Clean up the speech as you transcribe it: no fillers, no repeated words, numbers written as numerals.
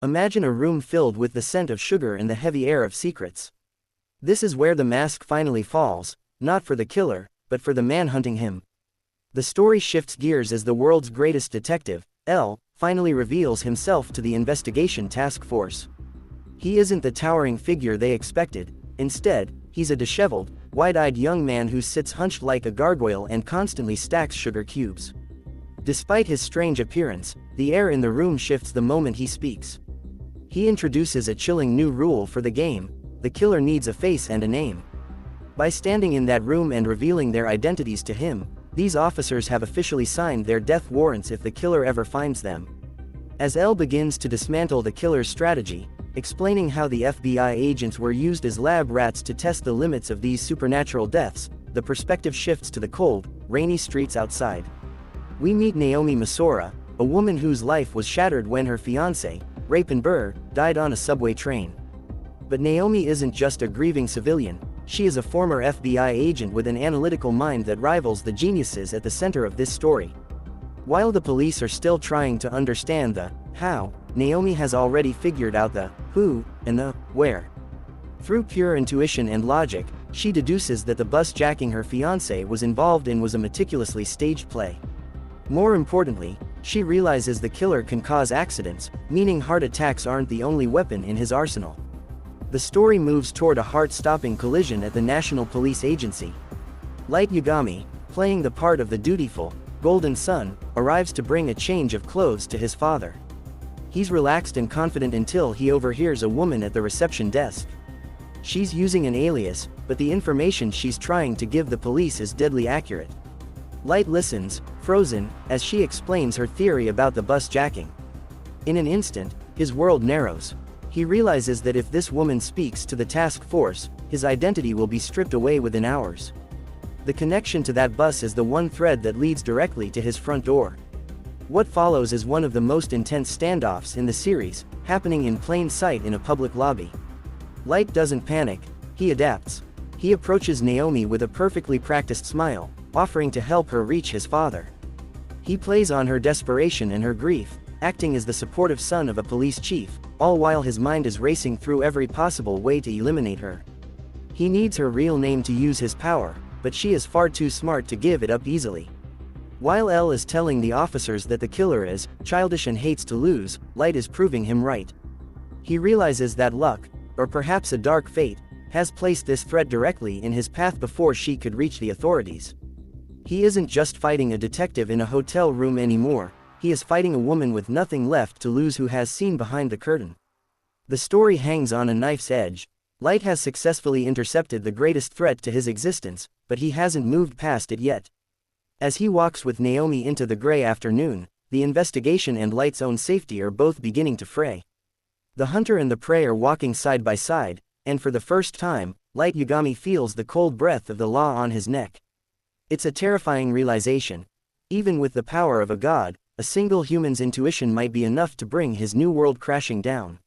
Imagine a room filled with the scent of sugar and the heavy air of secrets. This is where the mask finally falls, not for the killer, but for the man hunting him. The story shifts gears as the world's greatest detective, L, finally reveals himself to the investigation task force. He isn't the towering figure they expected. Instead, he's a disheveled, wide-eyed young man who sits hunched like a gargoyle and constantly stacks sugar cubes. Despite his strange appearance, the air in the room shifts the moment he speaks. He introduces a chilling new rule for the game: the killer needs a face and a name. By standing in that room and revealing their identities to him, these officers have officially signed their death warrants if the killer ever finds them. As L begins to dismantle the killer's strategy, explaining how the FBI agents were used as lab rats to test the limits of these supernatural deaths, the perspective shifts to the cold, rainy streets outside. We meet Naomi Masora, a woman whose life was shattered when her fiancé, Rapin Burr, died on a subway train. But Naomi isn't just a grieving civilian, she is a former FBI agent with an analytical mind that rivals the geniuses at the center of this story. While the police are still trying to understand the how, Naomi has already figured out the who and the where. Through pure intuition and logic, she deduces that the bus jacking her fiancé was involved in was a meticulously staged play. More importantly, she realizes the killer can cause accidents, meaning heart attacks aren't the only weapon in his arsenal. The story moves toward a heart-stopping collision at the National Police Agency. Light Yagami, playing the part of the dutiful, golden son, arrives to bring a change of clothes to his father. He's relaxed and confident until he overhears a woman at the reception desk. She's using an alias, but the information she's trying to give the police is deadly accurate. Light listens, frozen, as she explains her theory about the bus jacking. In an instant, his world narrows. He realizes that if this woman speaks to the task force, his identity will be stripped away within hours. The connection to that bus is the one thread that leads directly to his front door. What follows is one of the most intense standoffs in the series, happening in plain sight in a public lobby. Light doesn't panic, he adapts. He approaches Naomi with a perfectly practiced smile, offering to help her reach his father. He plays on her desperation and her grief, acting as the supportive son of a police chief, all while his mind is racing through every possible way to eliminate her. He needs her real name to use his power, but she is far too smart to give it up easily. While L is telling the officers that the killer is childish and hates to lose, Light is proving him right. He realizes that luck, or perhaps a dark fate, has placed this threat directly in his path before she could reach the authorities. He isn't just fighting a detective in a hotel room anymore, he is fighting a woman with nothing left to lose who has seen behind the curtain. The story hangs on a knife's edge. Light has successfully intercepted the greatest threat to his existence, but he hasn't moved past it yet. As he walks with Naomi into the gray afternoon, the investigation and Light's own safety are both beginning to fray. The hunter and the prey are walking side by side, and for the first time, Light Yagami feels the cold breath of the law on his neck. It's a terrifying realization. Even with the power of a god, a single human's intuition might be enough to bring his new world crashing down.